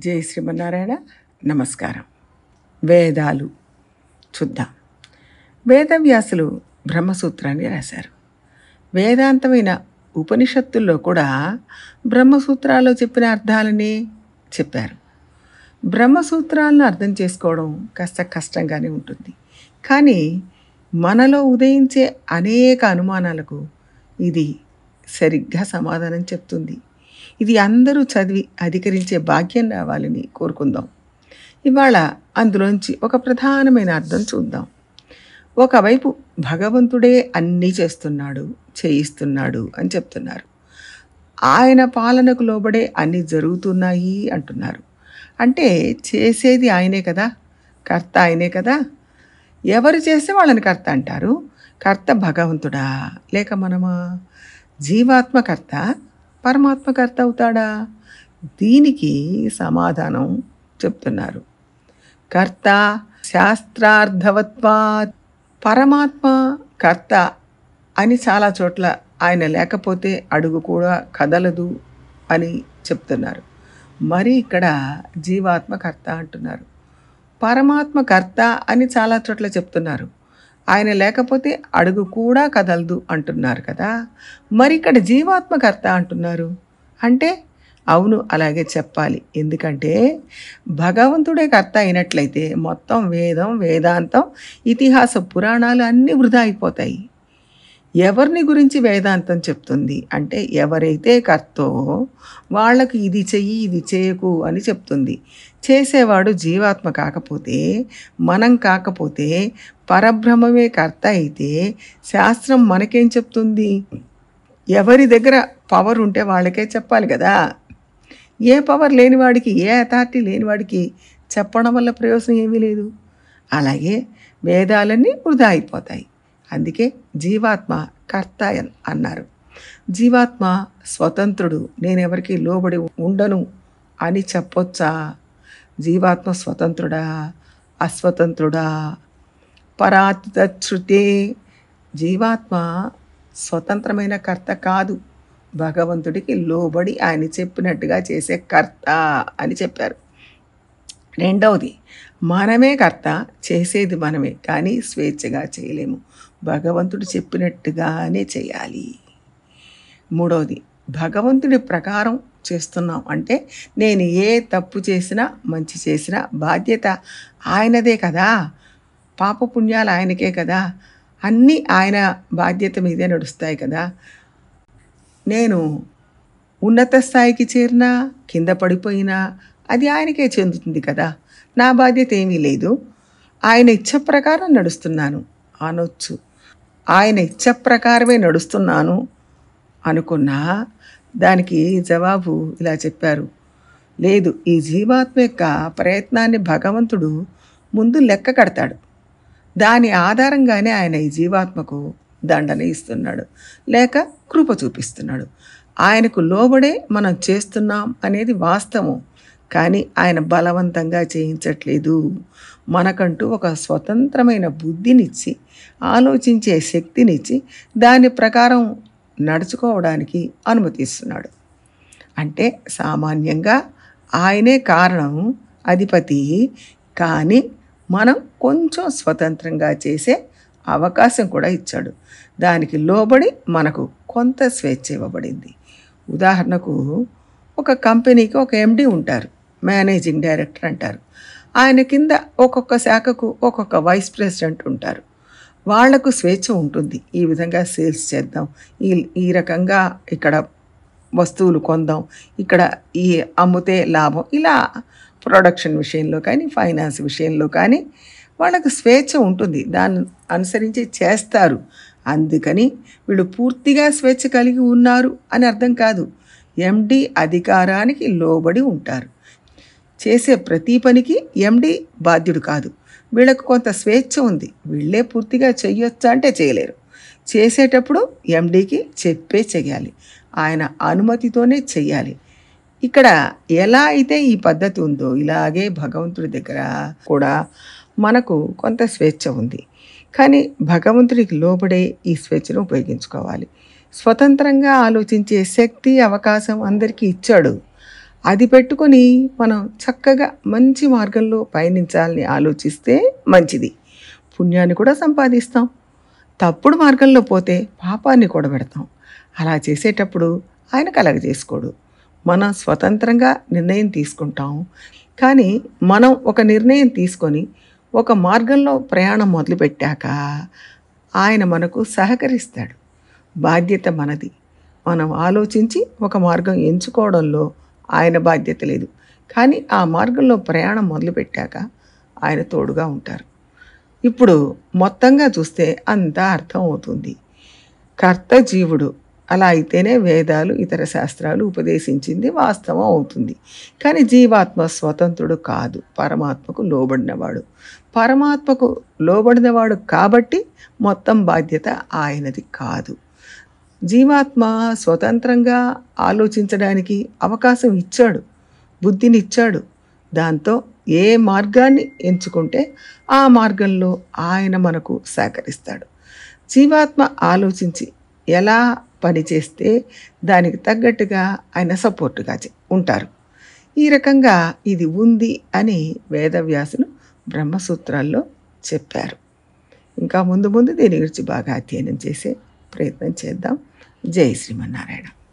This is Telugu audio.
జై శ్రీమన్నారాయణ. నమస్కారం. వేదాలు చూద్దాం. వేదవ్యాసులు బ్రహ్మసూత్రాన్ని రాశారు. వేదాంతమైన ఉపనిషత్తుల్లో కూడా బ్రహ్మసూత్రాల్లో చెప్పిన అర్థాలని చెప్పారు. బ్రహ్మసూత్రాలను అర్థం చేసుకోవడం కాస్త కష్టంగానే ఉంటుంది. కానీ మనలో ఉదయించే అనేక అనుమానాలకు ఇది సరిగ్గా సమాధానం చెప్తుంది. ఇది అందరూ చదివి అధికరించే భాగ్యం రావాలని కోరుకుందాం. ఇవాళ అందులోంచి ఒక ప్రధానమైన అర్థం చూద్దాం. ఒకవైపు భగవంతుడే అన్నీ చేస్తున్నాడు, చేయిస్తున్నాడు అని చెప్తున్నారు. ఆయన పాలనకు లోబడే అన్నీ జరుగుతున్నాయి అంటున్నారు. అంటే చేసేది ఆయనే కదా, కర్త ఆయనే కదా. ఎవరు చేస్తే వాళ్ళని కర్త అంటారు. కర్త భగవంతుడా లేక మనమా? జీవాత్మకర్త పరమాత్మకర్త అవుతాడా? దీనికి సమాధానం చెప్తున్నారు. కర్త శాస్త్రార్థవత్వాత్. పరమాత్మ కర్త అని చాలా చోట్ల ఆయన లేకపోతే అడుగు కూడా కదలదు అని చెప్తున్నారు. మరి ఇక్కడ జీవాత్మ కర్త అంటున్నారు. పరమాత్మ కర్త అని చాలా చోట్ల చెప్తున్నారు. ఆయన లేకపోతే అడుగు కూడా కదలదు అంటున్నారు కదా. మరి ఇక్కడ జీవాత్మకర్త అంటున్నారు అంటే అవును, అలాగే చెప్పాలి. ఎందుకంటే భగవంతుడే కర్త అయినట్లయితే మొత్తం వేదం, వేదాంతం, ఇతిహాస పురాణాలు అన్నీ వృధా అయిపోతాయి. ఎవరిని గురించి వేదాంతం చెప్తుంది అంటే ఎవరైతే కర్తో వాళ్ళకు ఇది చెయ్యి ఇది చేయకు అని చెప్తుంది. చేసేవాడు జీవాత్మ కాకపోతే, మనం కాకపోతే, పరబ్రహ్మమే కర్త అయితే శాస్త్రం మనకేం చెప్తుంది? ఎవరి దగ్గర పవర్ ఉంటే వాళ్ళకే చెప్పాలి కదా. ఏ పవర్ లేనివాడికి, ఏ అథారిటీ లేనివాడికి చెప్పడం వల్ల ప్రయోజనం ఏమీ లేదు. అలాగే వేదాలన్నీ వృధా అయిపోతాయి. అందుకే జీవాత్మ కర్త అన్నారు. జీవాత్మ స్వతంత్రుడు, నేనెవరికి లోబడి ఉండను అని చెప్పొచ్చా? జీవాత్మ స్వతంత్రుడా అస్వతంత్రుడా? పరాతచ్యుతే. జీవాత్మ స్వతంత్రమైన కర్త కాదు, భగవంతుడికి లోబడి ఆయన చెప్పినట్టుగా చేసే కర్త అని చెప్పారు. రెండవది, మనమే కర్త, చేసేది మనమే, కానీ స్వేచ్ఛగా చేయలేము, భగవంతుడు చెప్పినట్టుగానే చేయాలి. మూడవది, భగవంతుడి ప్రకారం చేస్తున్నాం అంటే నేను ఏ తప్పు చేసినా మంచి చేసినా బాధ్యత ఆయనదే కదా, పాపపుణ్యాలు ఆయనకే కదా, అన్నీ ఆయన బాధ్యత మీదే నడుస్తాయి కదా. నేను ఉన్నత స్థాయికి చేరినా కింద పడిపోయినా అది ఆయనకే చెందుతుంది కదా, నా బాధ్యత ఏమీ లేదు, ఆయన ఇచ్చ ప్రకారం నడుస్తున్నాను అనొచ్చు. ఆయన ఇచ్చ ప్రకారమే నడుస్తున్నాను అనుకున్నా దానికి జవాబు ఇలా చెప్పారు. లేదు, ఈ జీవాత్మ యొక్క ప్రయత్నాన్ని భగవంతుడు ముందు లెక్క కడతాడు. దాని ఆధారంగానే ఆయన ఈ జీవాత్మకు దండన ఇస్తున్నాడు లేక కృప చూపిస్తున్నాడు. ఆయనకు లోబడే మనం చేస్తున్నాం అనేది వాస్తవం. కానీ ఆయన బలవంతంగా చేయించట్లేదు. మనకంటూ ఒక స్వతంత్రమైన బుద్ధినిచ్చి, ఆలోచించే శక్తినిచ్చి, దాని ప్రకారం నడుచుకోవడానికి అనుమతిస్తున్నాడు. అంటే సామాన్యంగా ఆయనే కారణం, అధిపతి. కానీ మనం కొంచెం స్వతంత్రంగా చేసే అవకాశం కూడా ఇచ్చాడు. దానికి లోబడి మనకు కొంత స్వేచ్ఛ ఇవ్వబడింది. ఉదాహరణకు ఒక కంపెనీకి ఒక ఎండి ఉంటారు, మేనేజింగ్ డైరెక్టర్ అంటారు. ఆయన కింద ఒక్కొక్క శాఖకు ఒక్కొక్క వైస్ ప్రెసిడెంట్ ఉంటారు. వాళ్లకు స్వేచ్ఛ ఉంటుంది. ఈ విధంగా సేల్స్ చేద్దాం, ఈ రకంగా ఇక్కడ వస్తువులు కొందాం, ఇక్కడ ఈ అమ్ముతే లాభం, ఇలా ప్రొడక్షన్ విషయంలో కానీ ఫైనాన్స్ విషయంలో కానీ వాళ్ళకు స్వేచ్ఛ ఉంటుంది. దాన్ని అనుసరించి చేస్తారు. అందుకని వీళ్ళు పూర్తిగా స్వేచ్ఛ కలిగి ఉన్నారు అని అర్థం కాదు. ఎండి అధికారానికి లోబడి ఉంటారు. చేసే ప్రతి పనికి ఎండి బాధ్యుడు కాదు. వీళ్ళకు కొంత స్వేచ్ఛ ఉంది. వీళ్ళే పూర్తిగా చెయ్యొచ్చా అంటే చేయలేరు. చేసేటప్పుడు ఎండికి చెప్పే చెయ్యాలి, ఆయన అనుమతితోనే చెయ్యాలి. ఇక్కడ ఎలా అయితే ఈ పద్ధతి ఉందో ఇలాగే భగవంతుడి దగ్గర కూడా మనకు కొంత స్వేచ్ఛ ఉంది. కానీ భగవంతుడికి లోబడే ఈ స్వేచ్ఛను ఉపయోగించుకోవాలి. స్వతంత్రంగా ఆలోచించే శక్తి, అవకాశం అందరికీ ఇచ్చాడు. అది పెట్టుకొని మనం చక్కగా మంచి మార్గంలో పయనించాలని ఆలోచిస్తే మంచిది. పుణ్యాన్ని కూడా సంపాదిస్తాం. తప్పుడు మార్గంలో పోతే పాపాన్ని కూడబెడతాం. అలా చేసేటప్పుడు ఆయన కలగజేసుకోడు. మనం స్వతంత్రంగా నిర్ణయం తీసుకుంటాం. కానీ మనం ఒక నిర్ణయం తీసుకొని ఒక మార్గంలో ప్రయాణం మొదలుపెట్టాక ఆయన మనకు సహకరిస్తాడు. బాధ్యత మనది. మనం ఆలోచించి ఒక మార్గం ఎంచుకోవడంలో ఆయన బాధ్యత లేదు. కానీ ఆ మార్గంలో ప్రయాణం మొదలుపెట్టాక ఆయన తోడుగా ఉంటారు. ఇప్పుడు మొత్తంగా చూస్తే అంతా అర్థం అవుతుంది. కర్త జీవుడు. అలా అయితేనే వేదాలు ఇతర శాస్త్రాలు ఉపదేశించింది వాస్తవం అవుతుంది. కానీ జీవాత్మ స్వతంత్రుడు కాదు, పరమాత్మకు లోబడినవాడు. పరమాత్మకు లోబడినవాడు కాబట్టి మొత్తం బాధ్యత ఆయనది కాదు. జీవాత్మ స్వతంత్రంగా ఆలోచించడానికి అవకాశం ఇచ్చాడు, బుద్ధినిచ్చాడు. దాంతో ఏ మార్గాన్ని ఎంచుకుంటే ఆ మార్గంలో ఆయన మనకు సహకరిస్తాడు. జీవాత్మ ఆలోచించి ఎలా పనిచేస్తే దానికి తగ్గట్టుగా ఆయన సపోర్టుగా ఉంటారు. ఈ రకంగా ఇది ఉంది అని వేదవ్యాసులు బ్రహ్మసూత్రాల్లో చెప్పారు. ఇంకా ముందు ముందు దీని గురించి బాగా అధ్యయనం చేసే ప్రయత్నం చేద్దాం. జై శ్రీమన్నారాయణ.